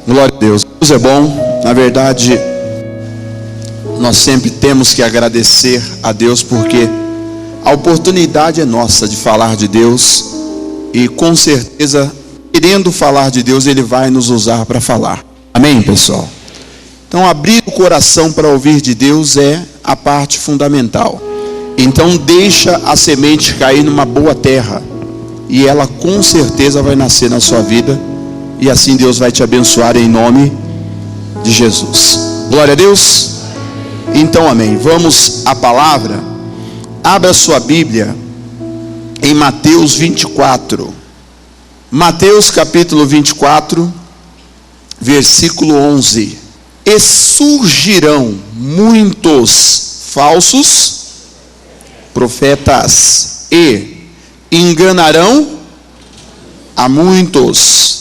Glória a Deus. Deus é bom. Na verdade, nós sempre temos que agradecer a Deus, porque a oportunidade é nossa de falar de Deus. E com certeza, querendo falar de Deus, Ele vai nos usar para falar. Amém, pessoal? Então, abrir o coração para ouvir de Deus é a parte fundamental. Então, deixa a semente cair numa boa terra, e ela com certeza vai nascer na sua vida. E assim Deus vai te abençoar em nome de Jesus. Glória a Deus. Então, amém. Vamos à palavra. Abra sua Bíblia em Mateus 24. Mateus capítulo 24, versículo 11. E surgirão muitos falsos profetas e enganarão a muitos.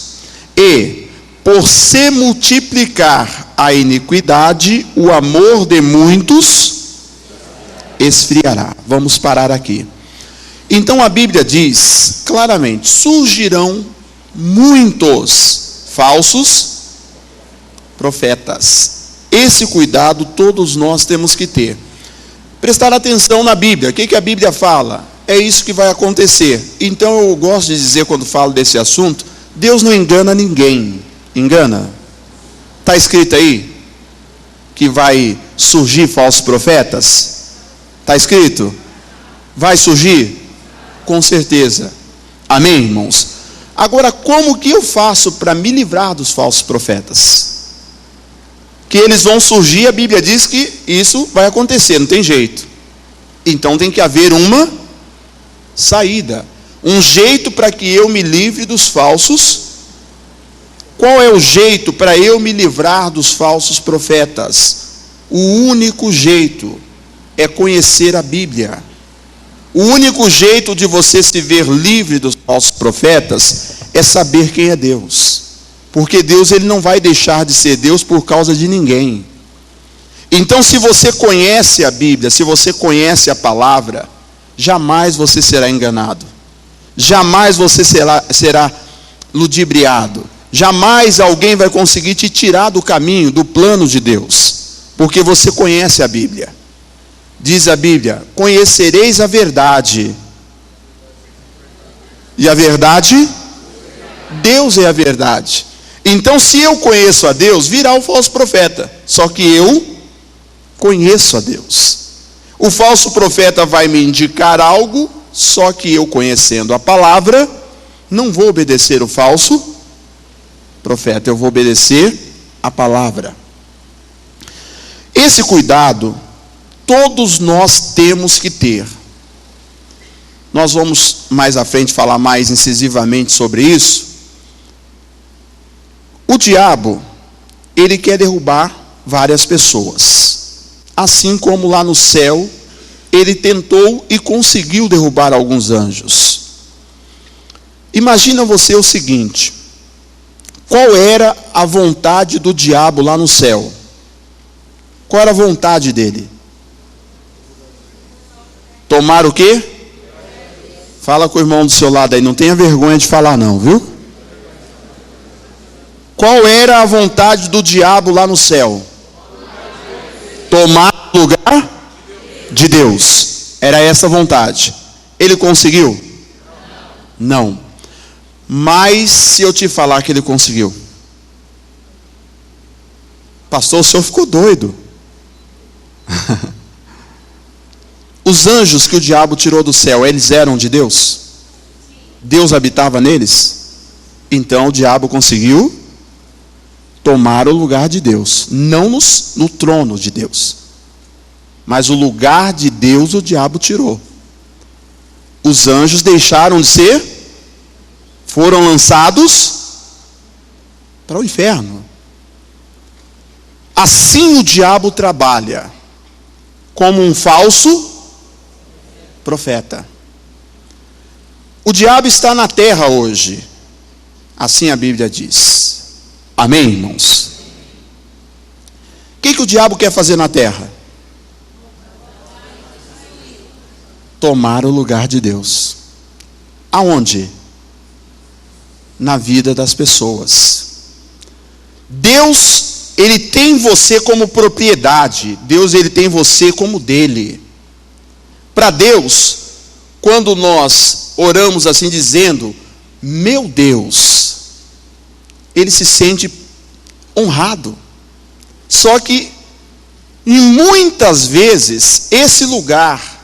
E, por se multiplicar a iniquidade, o amor de muitos esfriará. Vamos parar aqui. Então a Bíblia diz claramente: surgirão muitos falsos profetas. Esse cuidado todos nós temos que ter. Prestar atenção na Bíblia. O que a Bíblia fala? É isso que vai acontecer. Então eu gosto de dizer, quando falo desse assunto, Deus não engana ninguém. Engana? Está escrito aí que vai surgir falsos profetas? Está escrito? Vai surgir? Com certeza. Amém, irmãos? Agora, como que eu faço para me livrar dos falsos profetas? Que eles vão surgir, a Bíblia diz que isso vai acontecer, não tem jeito. Então tem que haver uma saída, um jeito para que eu me livre dos falsos. Qual é o jeito para eu me livrar dos falsos profetas? O único jeito é conhecer a Bíblia. O único jeito de você se ver livre dos falsos profetas é saber quem é Deus. Porque Deus, Ele não vai deixar de ser Deus por causa de ninguém. Então, se você conhece a Bíblia, se você conhece a palavra, jamais você será enganado. Jamais você será ludibriado. Jamais alguém vai conseguir te tirar do caminho, do plano de Deus. Porque você conhece a Bíblia. Diz a Bíblia: conhecereis a verdade. E a verdade? Deus é a verdade. Então, se eu conheço a Deus, virá o falso profeta. Só que eu conheço a Deus. O falso profeta vai me indicar algo, só que eu, conhecendo a palavra, não vou obedecer o falso profeta, eu vou obedecer a palavra. Esse cuidado todos nós temos que ter. Nós vamos mais à frente falar mais incisivamente sobre isso. O diabo, ele quer derrubar várias pessoas. Assim como lá no céu, ele tentou e conseguiu derrubar alguns anjos. Imagina você o seguinte: qual era a vontade do diabo lá no céu? Qual era a vontade dele? Tomar o quê? Fala com o irmão do seu lado aí, não tenha vergonha de falar não, viu? Qual era a vontade do diabo lá no céu? Tomar o lugar de Deus. Era essa a vontade. Ele conseguiu? Não. Mas se eu te falar que ele conseguiu, pastor, o senhor ficou doido. Os anjos que o diabo tirou do céu, eles eram de Deus? Deus habitava neles? Então o diabo conseguiu tomar o lugar de Deus. Não no trono de Deus, mas o lugar de Deus o diabo tirou. Os anjos deixaram de ser, foram lançados para o inferno. Assim o diabo trabalha, como um falso profeta. O diabo está na terra hoje, assim a Bíblia diz. Amém, irmãos? O que o diabo quer fazer na terra? Tomar o lugar de Deus. Aonde? Na vida das pessoas. Deus, Ele tem você como propriedade. Deus, Ele tem você como dele. Para Deus, quando nós oramos assim dizendo, meu Deus, Ele se sente honrado. Só que, muitas vezes, esse lugar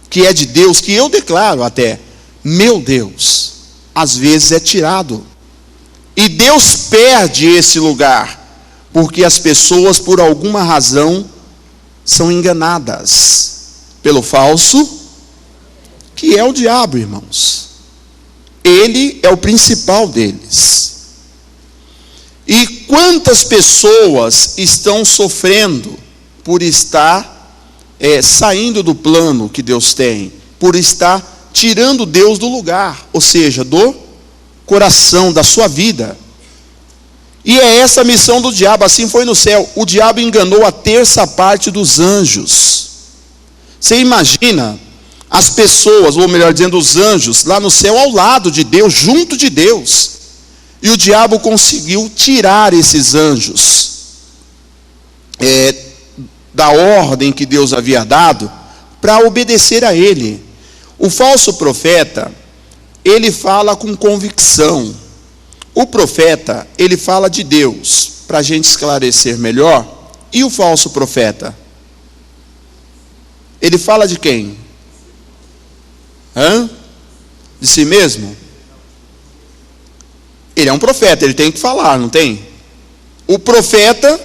que é de Deus, que eu declaro até, meu Deus, às vezes é tirado. E Deus perde esse lugar, porque as pessoas, por alguma razão, são enganadas pelo falso, que é o diabo, irmãos. Ele é o principal deles. E quantas pessoas estão sofrendo por estar saindo do plano que Deus tem, por estar tirando Deus do lugar, ou seja, do coração, da sua vida. E é essa a missão do diabo. Assim foi no céu. O diabo enganou a terça parte dos anjos. Você imagina as pessoas, ou melhor dizendo, os anjos, lá no céu ao lado de Deus, junto de Deus. E o diabo conseguiu tirar esses anjos da ordem que Deus havia dado para obedecer a ele. O falso profeta, ele fala com convicção. O profeta, ele fala de Deus, para a gente esclarecer melhor. E o falso profeta? Ele fala de quem? De si mesmo? Ele é um profeta, ele tem que falar, não tem? O profeta,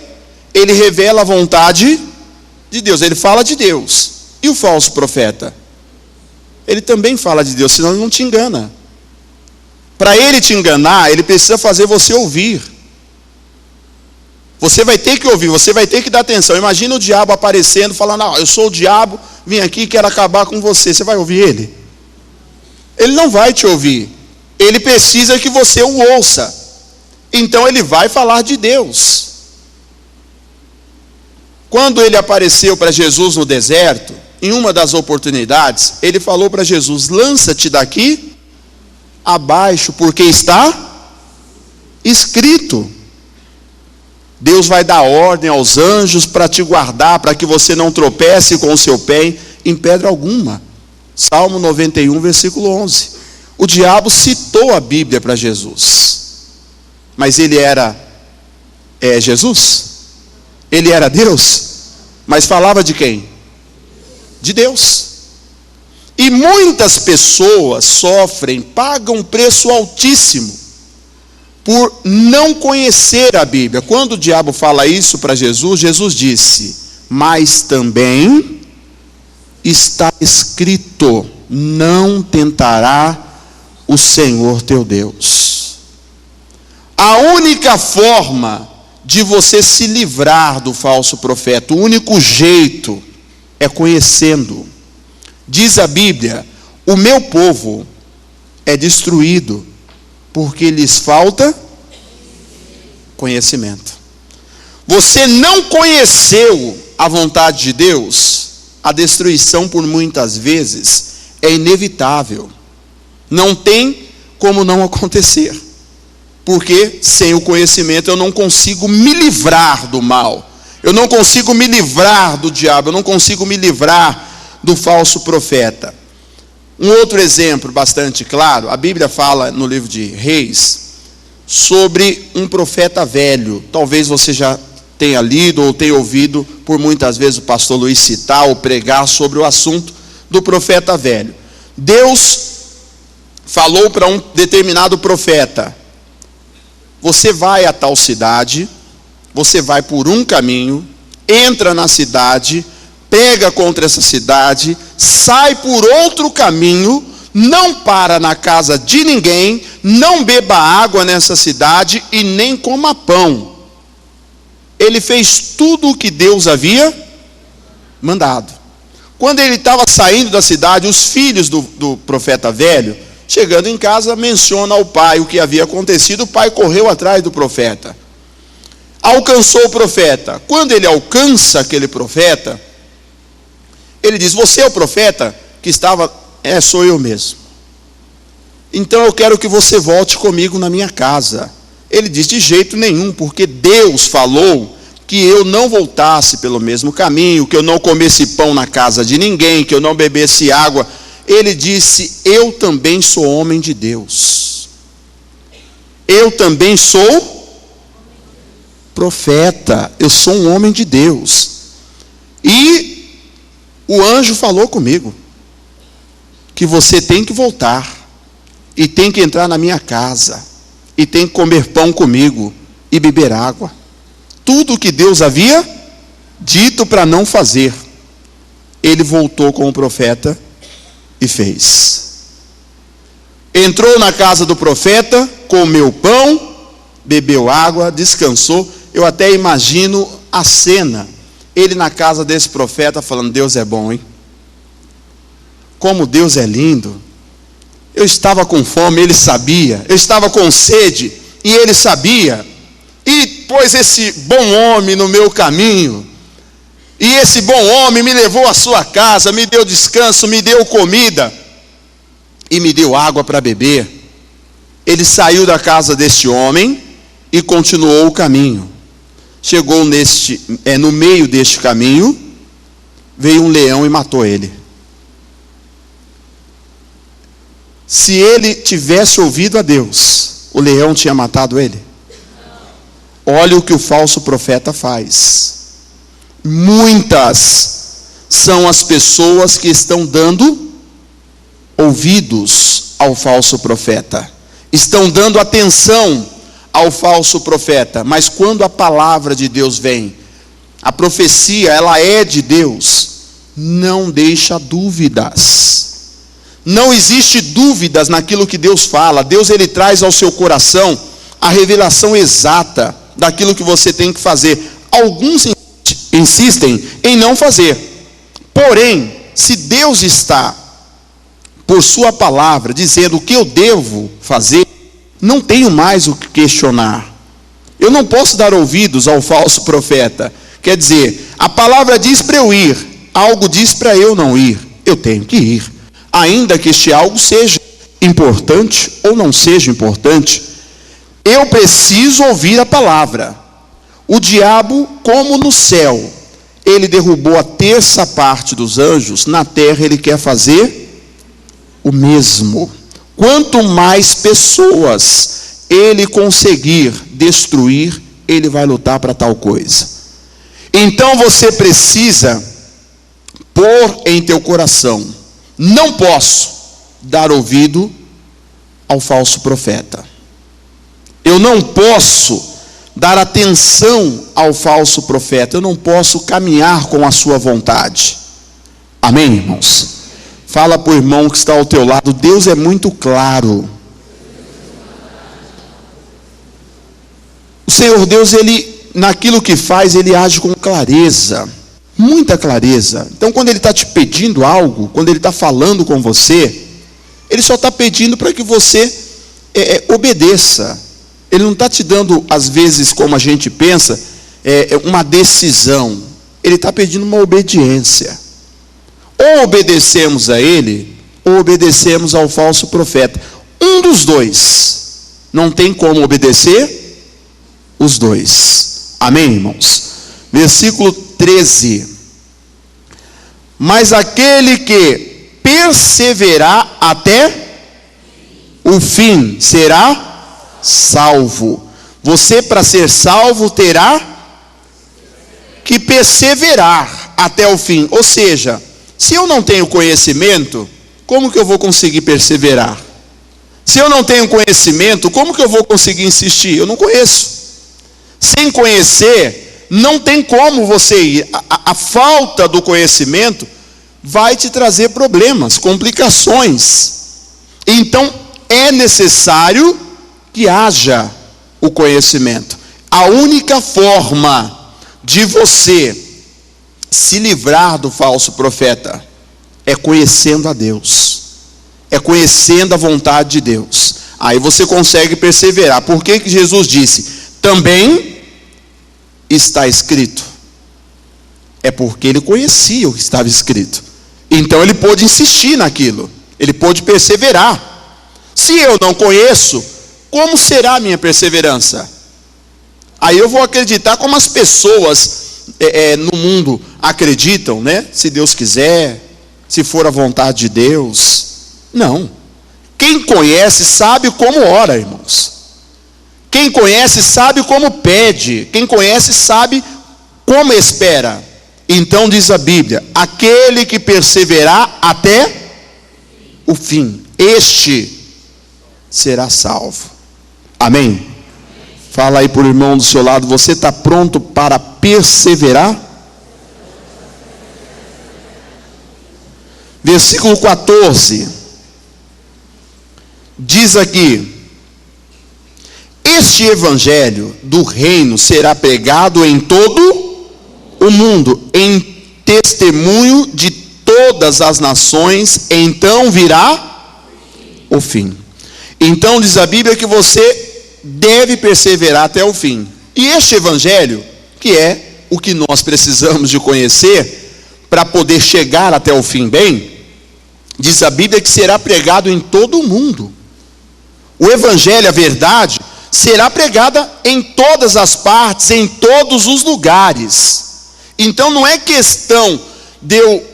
ele revela a vontade de Deus, ele fala de Deus. E o falso profeta? Ele também fala de Deus, senão ele não te engana. Para ele te enganar, ele precisa fazer você ouvir. Você vai ter que ouvir, você vai ter que dar atenção. Imagina o diabo aparecendo, falando, eu sou o diabo, vim aqui e quero acabar com você. Você vai ouvir ele? Ele não vai te ouvir. Ele precisa que você o ouça. Então ele vai falar de Deus. Quando ele apareceu para Jesus no deserto, em uma das oportunidades, ele falou para Jesus, lança-te daqui abaixo, porque está escrito. Deus vai dar ordem aos anjos para te guardar, para que você não tropece com o seu pé em pedra alguma. Salmo 91, versículo 11. O diabo citou a Bíblia para Jesus. Mas ele era Jesus? Ele era Deus? Mas falava de quem? De Deus. E muitas pessoas sofrem, pagam um preço altíssimo por não conhecer a Bíblia. Quando o diabo fala isso para Jesus, Jesus disse, mas também está escrito, não tentará o Senhor teu Deus. A única forma de você se livrar do falso profeta, o único jeito é conhecendo. Diz a Bíblia, o meu povo é destruído porque lhes falta conhecimento. Você não conheceu a vontade de Deus, a destruição por muitas vezes é inevitável. Não tem como não acontecer. Porque sem o conhecimento eu não consigo me livrar do mal. Eu não consigo me livrar do diabo. Eu não consigo me livrar do falso profeta. Um outro exemplo bastante claro. A Bíblia fala no livro de Reis sobre um profeta velho. Talvez você já tenha lido ou tenha ouvido por muitas vezes o pastor Luiz citar ou pregar sobre o assunto do profeta velho. Deus falou para um determinado profeta, você vai a tal cidade, você vai por um caminho, entra na cidade, pega contra essa cidade, sai por outro caminho, não para na casa de ninguém, não beba água nessa cidade e nem coma pão. Ele fez tudo o que Deus havia mandado. Quando ele estava saindo da cidade, os filhos do profeta velho, chegando em casa, menciona ao pai o que havia acontecido. O pai correu atrás do profeta. Alcançou o profeta. Quando ele alcança aquele profeta, ele diz, você é o profeta que estava... sou eu mesmo. Então eu quero que você volte comigo na minha casa. Ele diz: de jeito nenhum, porque Deus falou que eu não voltasse pelo mesmo caminho, que eu não comesse pão na casa de ninguém, que eu não bebesse água. Ele disse: eu também sou homem de Deus. Eu também sou profeta. Eu sou um homem de Deus. E o anjo falou comigo que você tem que voltar e tem que entrar na minha casa e tem que comer pão comigo e beber água. Tudo o que Deus havia dito para não fazer, ele voltou com o profeta e fez. Entrou na casa do profeta, comeu pão, bebeu água, descansou. Eu até imagino a cena, ele na casa desse profeta falando: Deus é bom, hein? Como Deus é lindo. Eu estava com fome, ele sabia. Eu estava com sede, e ele sabia. E pôs esse bom homem no meu caminho. E esse bom homem me levou à sua casa, me deu descanso, me deu comida e me deu água para beber. Ele saiu da casa deste homem e continuou o caminho. Chegou no meio deste caminho, veio um leão e matou ele. Se ele tivesse ouvido a Deus, o leão tinha matado ele? Olha o que o falso profeta faz. Muitas são as pessoas que estão dando ouvidos ao falso profeta, estão dando atenção ao falso profeta, mas quando a palavra de Deus vem, a profecia, ela é de Deus, não deixa dúvidas. Não existe dúvidas naquilo que Deus fala. Deus, ele traz ao seu coração a revelação exata daquilo que você tem que fazer. Alguns insistem em não fazer. Porém, se Deus está por sua palavra dizendo o que eu devo fazer, não tenho mais o que questionar. Eu não posso dar ouvidos ao falso profeta. Quer dizer, a palavra diz para eu ir, algo diz para eu não ir. Eu tenho que ir, ainda que este algo seja importante ou não seja importante. Eu preciso ouvir a palavra. O diabo, como no céu, ele derrubou a terça parte dos anjos, na terra ele quer fazer o mesmo. Quanto mais pessoas ele conseguir destruir, ele vai lutar para tal coisa. Então você precisa pôr em teu coração: não posso dar ouvido ao falso profeta. Eu não posso dar atenção ao falso profeta. Eu não posso caminhar com a sua vontade. Amém, irmãos? Fala para o irmão que está ao teu lado: Deus é muito claro. O Senhor Deus, ele, naquilo que faz, ele age com clareza. Muita clareza. Então, quando ele está te pedindo algo, quando ele está falando com você, ele só está pedindo para que você obedeça. Ele não está te dando, às vezes, como a gente pensa, uma decisão. Ele está pedindo uma obediência. Ou obedecemos a ele, ou obedecemos ao falso profeta. Um dos dois. Não tem como obedecer os dois. Amém, irmãos? Versículo 13. Mas aquele que perseverar até o fim será salvo. Você, para ser salvo, terá que perseverar até o fim. Ou seja, se eu não tenho conhecimento, como que eu vou conseguir perseverar? Se eu não tenho conhecimento, como que eu vou conseguir insistir? Eu não conheço. Sem conhecer, não tem como você ir. A falta do conhecimento vai te trazer problemas, complicações. Então, é necessário que haja o conhecimento. A única forma de você se livrar do falso profeta é conhecendo a Deus, é conhecendo a vontade de Deus. Aí você consegue perseverar. Por que que Jesus disse: também está escrito? É porque ele conhecia o que estava escrito. Então ele pôde insistir naquilo, ele pôde perseverar. Se eu não conheço, como será a minha perseverança? Aí eu vou acreditar como as pessoas no mundo acreditam, né? Se Deus quiser, se for a vontade de Deus. Não. Quem conhece sabe como ora, irmãos. Quem conhece sabe como pede. Quem conhece sabe como espera. Então diz a Bíblia: aquele que perseverar até o fim, este será salvo. Amém? Fala aí para o irmão do seu lado: você está pronto para perseverar? Versículo 14 diz aqui: este evangelho do reino será pregado em todo o mundo, em testemunho de todas as nações, então virá o fim. Então diz a Bíblia que você deve perseverar até o fim. E este evangelho, que é o que nós precisamos de conhecer para poder chegar até o fim bem, diz a Bíblia que será pregado em todo o mundo. O evangelho, a verdade, será pregada em todas as partes, em todos os lugares. Então não é questão de eu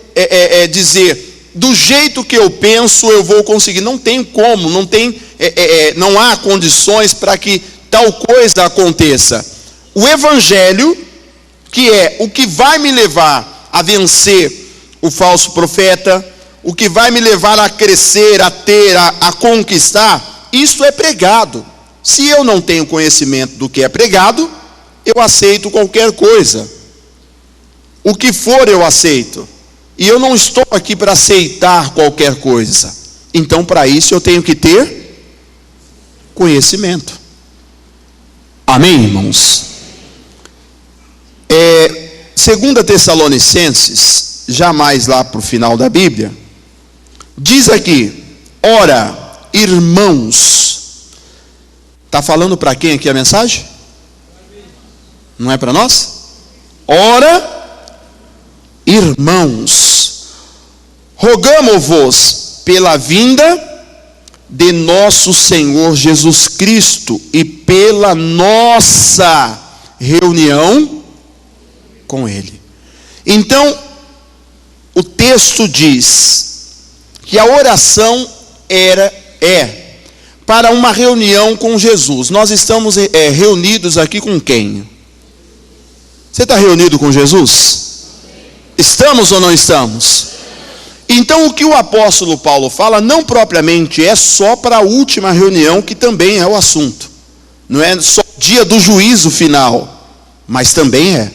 dizer, do jeito que eu penso eu vou conseguir. Não tem como, não há condições para que tal coisa aconteça. O evangelho, que é o que vai me levar a vencer o falso profeta, o que vai me levar a crescer, a ter, a conquistar, isso é pregado. Se eu não tenho conhecimento do que é pregado, eu aceito qualquer coisa. O que for eu aceito. E eu não estou aqui para aceitar qualquer coisa. Então para isso eu tenho que ter conhecimento. Amém, irmãos? 2 Tessalonicenses, já mais lá para o final da Bíblia, diz aqui: ora, irmãos. Está falando para quem aqui a mensagem? Não é para nós? Ora, irmãos, rogamo-vos pela vinda de nosso Senhor Jesus Cristo e pela nossa reunião com Ele. Então, o texto diz que a oração é para uma reunião com Jesus. Nós estamos reunidos aqui com quem? Você está reunido com Jesus? Estamos ou não estamos? Então o que o apóstolo Paulo fala não propriamente é só para a última reunião, que também é o assunto. Não é só o dia do juízo final, mas também é.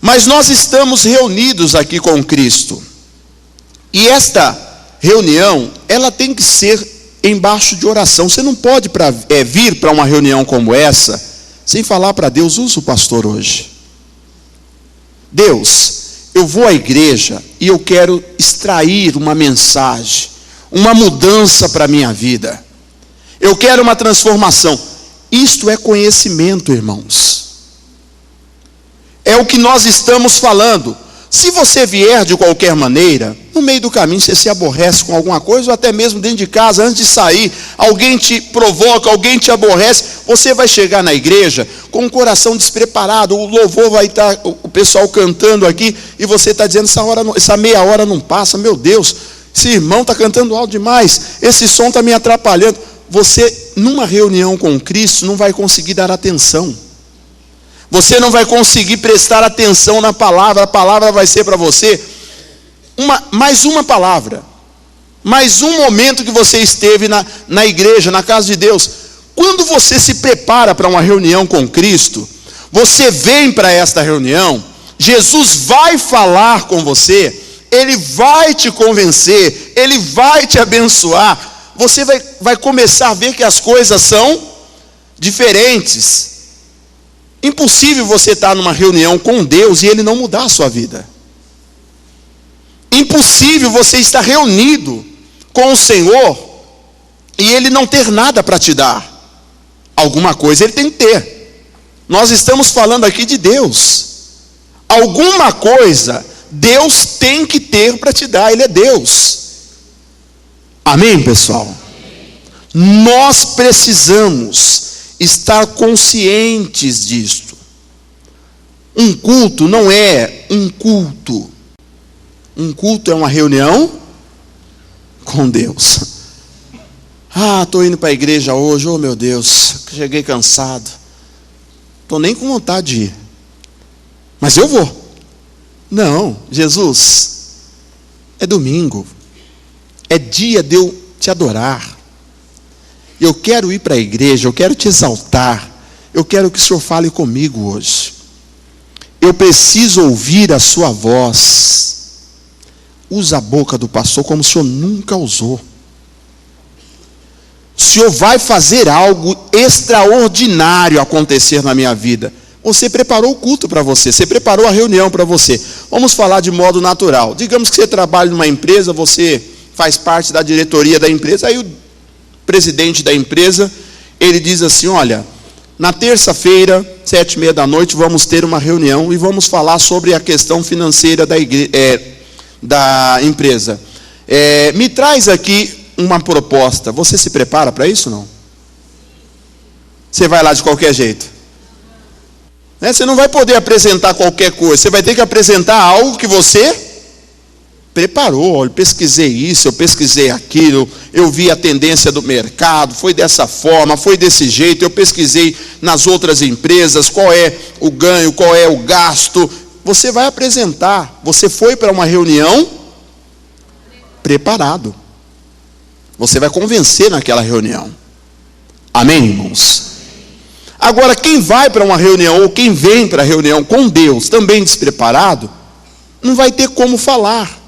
Mas nós estamos reunidos aqui com Cristo. E esta reunião, ela tem que ser embaixo de oração. Você não pode vir para uma reunião como essa sem falar para Deus: usa o pastor hoje. Deus, eu vou à igreja e eu quero extrair uma mensagem, uma mudança para a minha vida. Eu quero uma transformação. Isto é conhecimento, irmãos. É o que nós estamos falando. Se você vier de qualquer maneira, no meio do caminho você se aborrece com alguma coisa, ou até mesmo dentro de casa, antes de sair, alguém te provoca, alguém te aborrece, você vai chegar na igreja com o coração despreparado, o louvor vai estar, o pessoal cantando aqui, e você está dizendo: essa meia hora não passa, meu Deus, esse irmão está cantando alto demais, esse som está me atrapalhando. Você, numa reunião com Cristo, não vai conseguir dar atenção. Você não vai conseguir prestar atenção na palavra. A palavra vai ser para você mais uma palavra, mais um momento que você esteve na igreja, na casa de Deus. Quando você se prepara para uma reunião com Cristo, você vem para esta reunião, Jesus vai falar com você, Ele vai te convencer, Ele vai te abençoar. Você vai começar a ver que as coisas são diferentes. Impossível você estar numa reunião com Deus e Ele não mudar a sua vida. Impossível você estar reunido com o Senhor e Ele não ter nada para te dar. Alguma coisa Ele tem que ter. Nós estamos falando aqui de Deus. Alguma coisa Deus tem que ter para te dar. Ele é Deus. Amém, pessoal? Nós precisamos estar conscientes disto. Um culto não é um culto. Um culto é uma reunião com Deus. Estou indo para a igreja hoje, oh meu Deus, cheguei cansado. Estou nem com vontade de ir. Mas eu vou. Não, Jesus, é domingo. É dia de eu te adorar. Eu quero ir para a igreja, eu quero te exaltar. Eu quero que o Senhor fale comigo hoje. Eu preciso ouvir a sua voz. Usa a boca do pastor como o Senhor nunca usou. O Senhor vai fazer algo extraordinário acontecer na minha vida. Você preparou o culto para você, você preparou a reunião para você. Vamos falar de modo natural. Digamos que você trabalha numa empresa, você faz parte da diretoria da empresa, aí o presidente da empresa, ele diz assim, olha, na terça-feira, 7h30 da noite, vamos ter uma reunião e vamos falar sobre a questão financeira da empresa. Me traz aqui uma proposta. Você se prepara para isso ou não? Você vai lá de qualquer jeito? Você não vai poder apresentar qualquer coisa. Você vai ter que apresentar algo que você preparou. Eu pesquisei isso, eu pesquisei aquilo, eu vi a tendência do mercado, foi dessa forma, foi desse jeito, eu pesquisei nas outras empresas, qual é o ganho, qual é o gasto. Você vai apresentar. Você foi para uma reunião preparado. Você vai convencer naquela reunião. Amém, irmãos? Agora, quem vai para uma reunião, ou quem vem para a reunião com Deus, também despreparado, não vai ter como falar.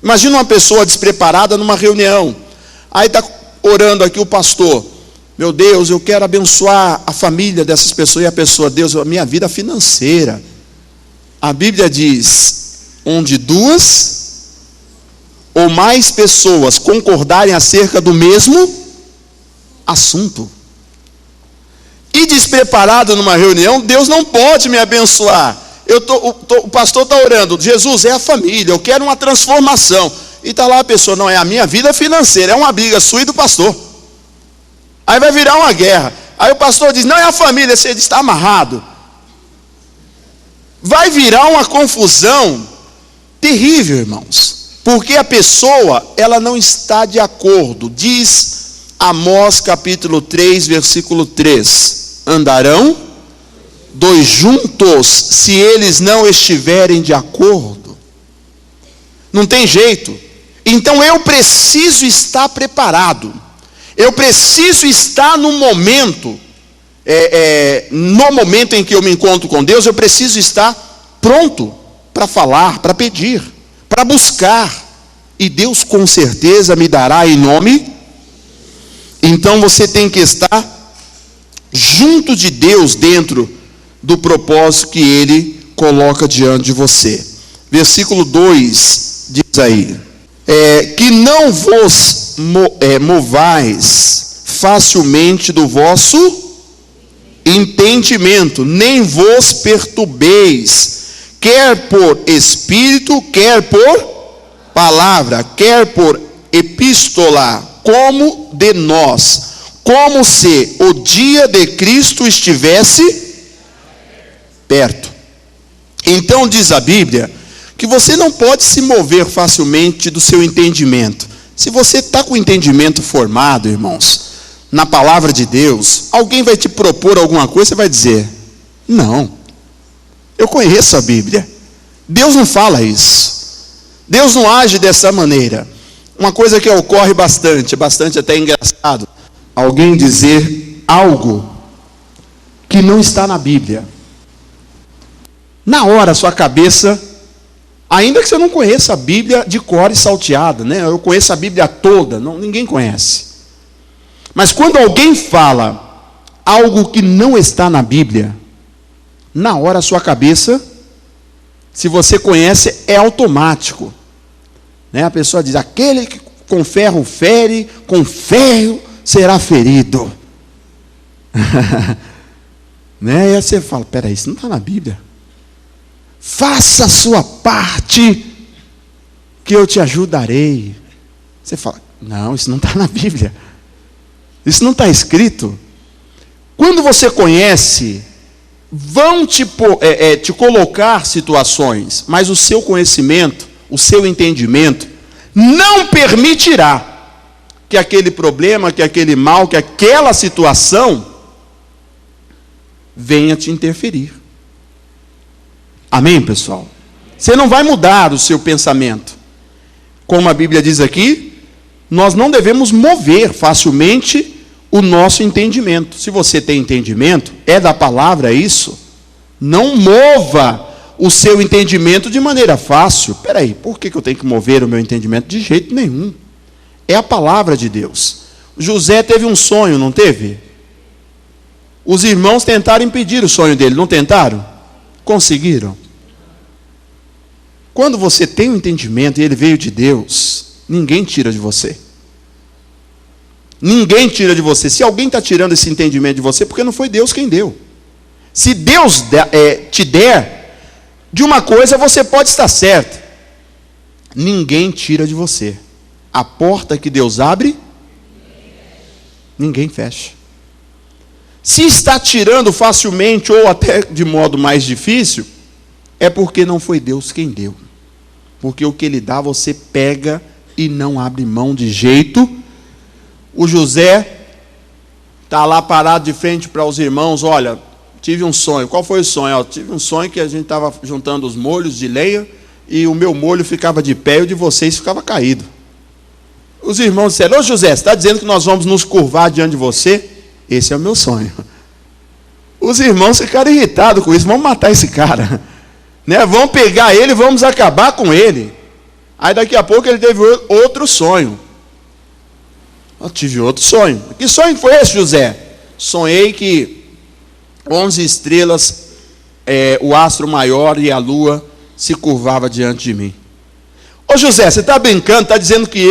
Imagina uma pessoa despreparada numa reunião. Aí está orando aqui o pastor. Meu Deus, eu quero abençoar a família dessas pessoas. E a pessoa, Deus, a minha vida financeira. A Bíblia diz, onde 2 ou mais pessoas concordarem acerca do mesmo assunto. E despreparado numa reunião, Deus não pode me abençoar. O pastor está orando, Jesus, é a família, eu quero uma transformação. E está lá a pessoa, não, é a minha vida financeira, é uma briga sua e do pastor. Aí vai virar uma guerra. Aí o pastor diz, não, é a família, você diz, está amarrado. Vai virar uma confusão terrível, irmãos. Porque a pessoa, ela não está de acordo. Diz Amós capítulo 3, versículo 3. Andarão 2 juntos, se eles não estiverem de acordo. Não tem jeito. Então eu preciso estar preparado. Eu preciso estar no momento. No momento em que eu me encontro com Deus, eu preciso estar pronto para falar, para pedir, para buscar. E Deus com certeza me dará em nome. Então você tem que estar junto de Deus, dentro do propósito que Ele coloca diante de você. Versículo 2 diz aí, que não vos movais facilmente do vosso entendimento, nem vos perturbeis, quer por espírito, quer por palavra, quer por epístola, como de nós, como se o dia de Cristo estivesse perto. Então diz a Bíblia que você não pode se mover facilmente do seu entendimento. Se você está com o entendimento formado, irmãos, na palavra de Deus, alguém vai te propor alguma coisa, você vai dizer, não, eu conheço a Bíblia. Deus não fala isso. Deus não age dessa maneira. Uma coisa que ocorre bastante até engraçado, alguém dizer algo que não está na Bíblia. Na hora, a sua cabeça, ainda que você não conheça a Bíblia de cor e salteada, né? Eu conheço a Bíblia toda, ninguém conhece. Mas quando alguém fala algo que não está na Bíblia, na hora a sua cabeça, se você conhece, é automático. Né? A pessoa diz, aquele que com ferro fere, com ferro será ferido. Né? E aí você fala, peraí, isso não está na Bíblia. Faça a sua parte, que eu te ajudarei. Você fala, não, isso não está na Bíblia. Isso não está escrito. Quando você conhece, vão te colocar situações, mas o seu conhecimento, o seu entendimento, não permitirá que aquele problema, que aquele mal, que aquela situação venha te interferir. Amém, pessoal? Você não vai mudar o seu pensamento. Como a Bíblia diz aqui, nós não devemos mover facilmente o nosso entendimento. Se você tem entendimento, é da palavra isso, não mova o seu entendimento de maneira fácil. Espera aí, por que eu tenho que mover o meu entendimento? De jeito nenhum. É a palavra de Deus. José teve um sonho, não teve? Os irmãos tentaram impedir o sonho dele, não tentaram? Conseguiram. Quando você tem um entendimento e ele veio de Deus, ninguém tira de você. Ninguém tira de você. Se alguém está tirando esse entendimento de você, porque não foi Deus quem deu. Se Deus te der de uma coisa, você pode estar certo. Ninguém tira de você. A porta que Deus abre, ninguém fecha. Se está tirando facilmente ou até de modo mais difícil, é porque não foi Deus quem deu. Porque o que Ele dá, você pega e não abre mão de jeito. O José está lá parado de frente para os irmãos. Olha, tive um sonho. Qual foi o sonho? Tive um sonho que a gente estava juntando os molhos de lenha e o meu molho ficava de pé e o de vocês ficava caído. Os irmãos disseram: ô José, você está dizendo que nós vamos nos curvar diante de você? Esse é o meu sonho. Os irmãos ficaram irritados com isso. Vamos matar esse cara, né? Vamos pegar ele, vamos acabar com ele. Aí daqui a pouco ele teve outro sonho. Eu tive outro sonho. Que sonho foi esse, José? Sonhei que 11 estrelas, o astro maior e a lua se curvava diante de mim. Ô José, você está brincando? Está dizendo que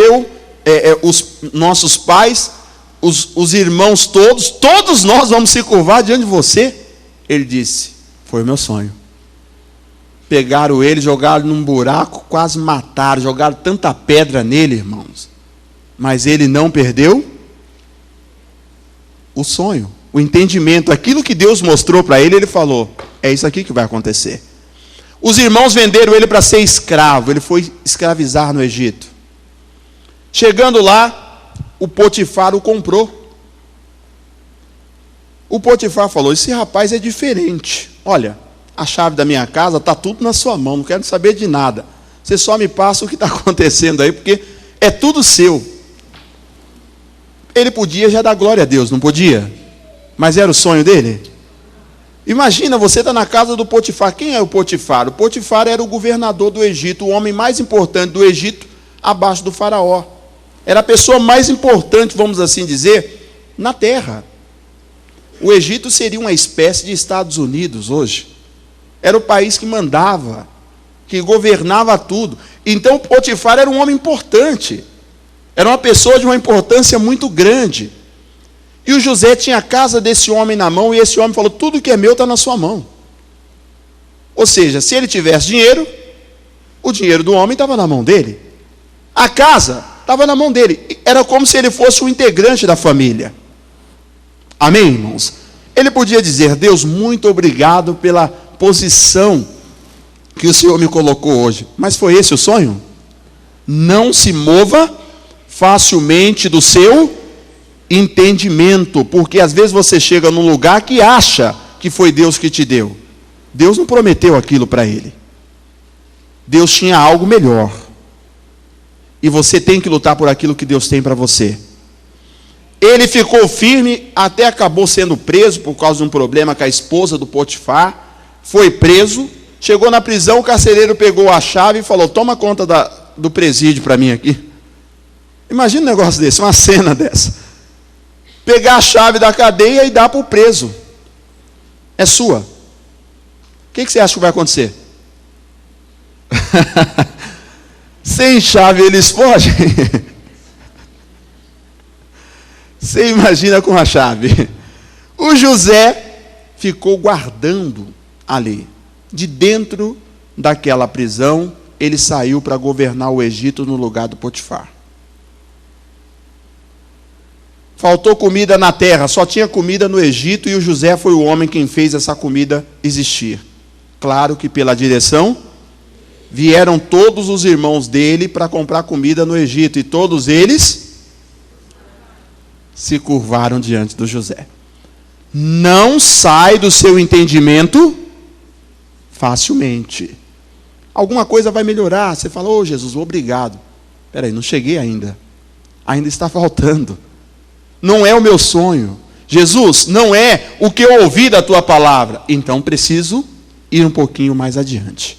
os nossos pais, os irmãos todos nós vamos se curvar diante de você? Ele disse: foi o meu sonho. Pegaram ele, jogaram num buraco, quase mataram, jogaram tanta pedra nele, irmãos. Mas ele não perdeu o sonho, o entendimento, aquilo que Deus mostrou para ele, ele falou: é isso aqui que vai acontecer. Os irmãos venderam ele para ser escravo, ele foi escravizar no Egito. Chegando lá, o Potifar o comprou. O Potifar falou: esse rapaz é diferente. Olha, a chave da minha casa está tudo na sua mão, não quero saber de nada. Você só me passa o que está acontecendo aí, porque é tudo seu. Ele podia já dar glória a Deus, não podia? Mas era o sonho dele? Imagina, você está na casa do Potifar. Quem é o Potifar? O Potifar era o governador do Egito, o homem mais importante do Egito, abaixo do faraó. Era a pessoa mais importante, vamos assim dizer, na terra. O Egito seria uma espécie de Estados Unidos hoje. Era o país que mandava, que governava tudo. Então o Potifar era um homem importante. Era uma pessoa de uma importância muito grande. E o José tinha a casa desse homem na mão, e esse homem falou: tudo que é meu está na sua mão. Ou seja, se ele tivesse dinheiro, o dinheiro do homem estava na mão dele. A casa estava na mão dele. Era como se ele fosse um integrante da família. Amém, irmãos? Ele podia dizer: Deus, muito obrigado pela posição que o Senhor me colocou hoje. Mas foi esse o sonho? Não se mova facilmente do seu entendimento, porque às vezes você chega num lugar que acha que foi Deus que te deu. Deus não prometeu aquilo para ele. Deus tinha algo melhor. E você tem que lutar por aquilo que Deus tem para você. Ele ficou firme, até acabou sendo preso por causa de um problema com a esposa do Potifar. Foi preso, chegou na prisão, o carcereiro pegou a chave e falou: toma conta do presídio para mim aqui. Imagina um negócio desse, uma cena dessa. Pegar a chave da cadeia e dar para o preso. É sua. O que você acha que vai acontecer? Sem chave eles fogem. Você imagina com a chave. O José ficou guardando ali. De dentro daquela prisão, ele saiu para governar o Egito no lugar do Potifar. Faltou comida na terra, só tinha comida no Egito e o José foi o homem quem fez essa comida existir. Claro que pela direção, vieram todos os irmãos dele para comprar comida no Egito e todos eles se curvaram diante do José. Não sai do seu entendimento facilmente. Alguma coisa vai melhorar, você fala, ô Jesus, obrigado. Espera aí, não cheguei ainda. Ainda está faltando. Não é o meu sonho. Jesus, não é o que eu ouvi da tua palavra. Então preciso ir um pouquinho mais adiante.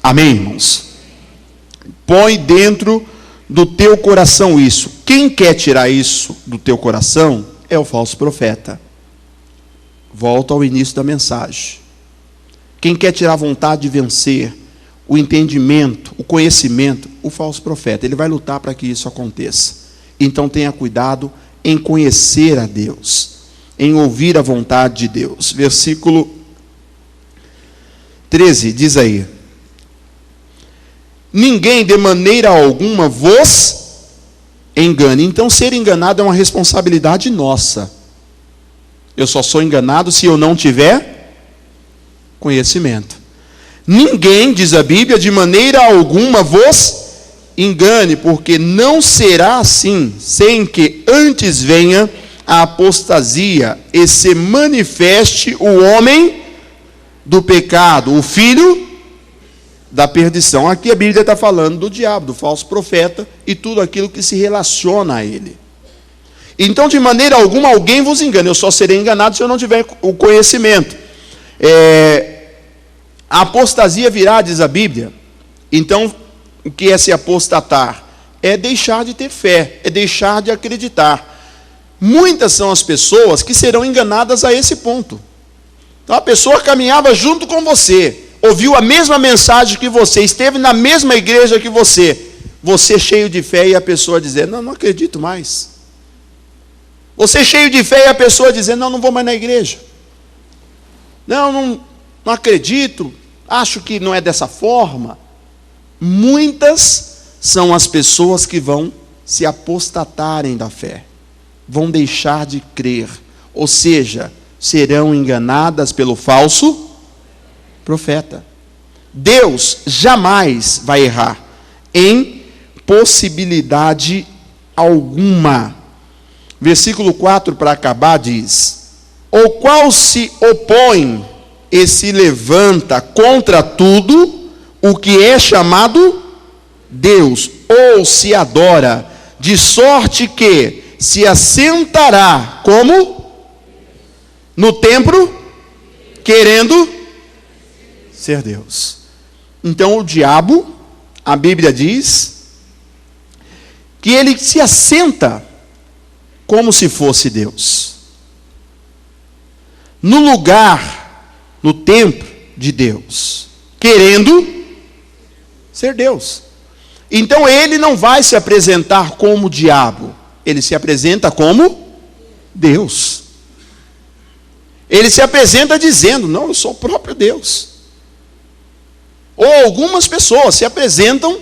Amém, irmãos? Põe dentro do teu coração isso. Quem quer tirar isso do teu coração é o falso profeta. Volto ao início da mensagem. Quem quer tirar a vontade de vencer, o entendimento, o conhecimento, o falso profeta, ele vai lutar para que isso aconteça. Então tenha cuidado em conhecer a Deus, em ouvir a vontade de Deus. Versículo 13, diz aí: ninguém de maneira alguma vos engane. Então ser enganado é uma responsabilidade nossa. Eu só sou enganado se eu não tiver conhecimento. Ninguém, diz a Bíblia, de maneira alguma vos engane, porque não será assim, sem que antes venha a apostasia e se manifeste o homem do pecado, o filho da perdição. Aqui a Bíblia está falando do diabo, do falso profeta e tudo aquilo que se relaciona a ele. Então, de maneira alguma, alguém vos engane. Eu só serei enganado se eu não tiver o conhecimento. A apostasia virá, diz a Bíblia. Então, o que é se apostatar? É deixar de ter fé, é deixar de acreditar. Muitas são as pessoas que serão enganadas a esse ponto. Então, a pessoa caminhava junto com você, ouviu a mesma mensagem que você, esteve na mesma igreja que você cheio de fé e a pessoa dizer, não acredito mais. Você cheio de fé e a pessoa dizer, não vou mais na igreja. Não acredito, acho que não é dessa forma. Muitas são as pessoas que vão se apostatarem da fé, vão deixar de crer, ou seja, serão enganadas pelo falso profeta. Deus jamais vai errar, em possibilidade alguma. Versículo 4 para acabar diz: o qual se opõe e se levanta contra tudo o que é chamado Deus, ou se adora, de sorte que se assentará como? No templo, querendo ser Deus. Então o diabo, a Bíblia diz, que ele se assenta como se fosse Deus. No lugar, no templo de Deus, querendo ser Deus. Então ele não vai se apresentar como diabo, ele se apresenta como Deus. Ele se apresenta dizendo, não, eu sou o próprio Deus. Ou algumas pessoas se apresentam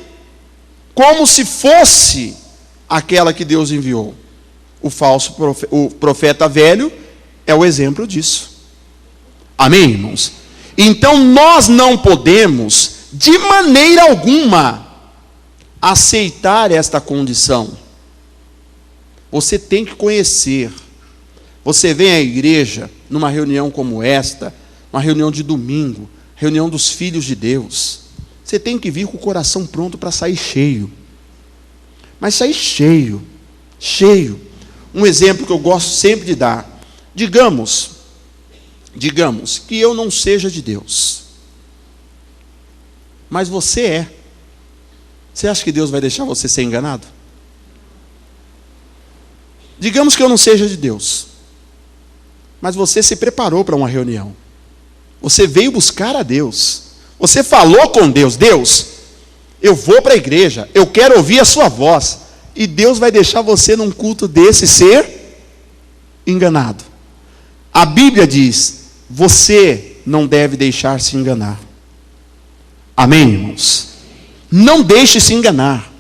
como se fosse aquela que Deus enviou. O profeta velho é o exemplo disso. Amém, irmãos? Então nós não podemos, de maneira alguma, aceitar esta condição. Você tem que conhecer. Você vem à igreja, numa reunião como esta, uma reunião de domingo, reunião dos filhos de Deus. Você tem que vir com o coração pronto para sair cheio. Mas sair cheio. Um exemplo que eu gosto sempre de dar. Digamos que eu não seja de Deus. Mas você é. Você acha que Deus vai deixar você ser enganado? Digamos que eu não seja de Deus. Mas você se preparou para uma reunião. Você veio buscar a Deus. Você falou com Deus. Deus, eu vou para a igreja. Eu quero ouvir a sua voz. E Deus vai deixar você num culto desse ser enganado. A Bíblia diz, você não deve deixar se enganar. Amém, irmãos? Não deixe se enganar.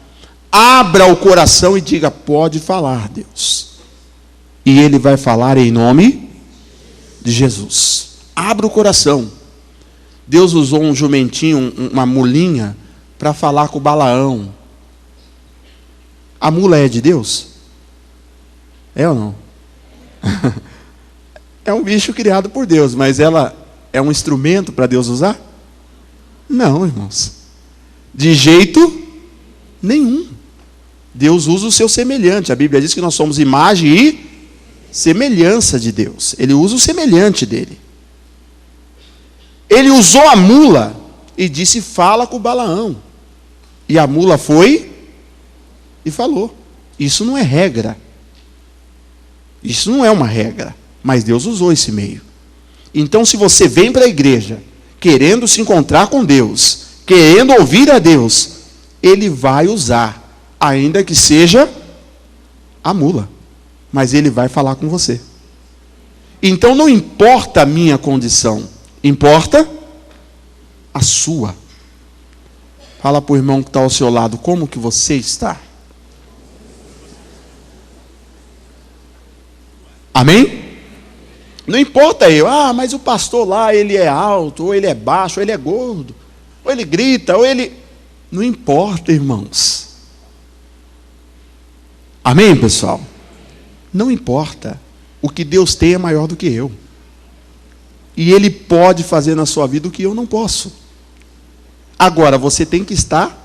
Abra o coração e diga, pode falar, Deus. E ele vai falar em nome de Jesus. Abra o coração. Deus usou um jumentinho, uma mulinha, para falar com Balaão. A mula é de Deus? É ou não? É um bicho criado por Deus, mas ela é um instrumento para Deus usar? Não, irmãos. De jeito nenhum. Deus usa o seu semelhante. A Bíblia diz que nós somos imagem e semelhança de Deus. Ele usa o semelhante dele. Ele usou a mula e disse: fala com Balaão. E a mula foi e falou. Isso não é regra. Isso não é uma regra. Mas Deus usou esse meio. Então, se você vem para a igreja querendo se encontrar com Deus, querendo ouvir a Deus, Ele vai usar, ainda que seja a mula, mas Ele vai falar com você. Então não importa a minha condição, importa a sua. Fala para o irmão que está ao seu lado, como que você está? Amém? Não importa eu, mas o pastor lá, ele é alto, ou ele é baixo, ou ele é gordo, ou ele grita, ou ele... Não importa, irmãos. Amém, pessoal? Não importa. O que Deus tem é maior do que eu. E Ele pode fazer na sua vida o que eu não posso. Agora, você tem que estar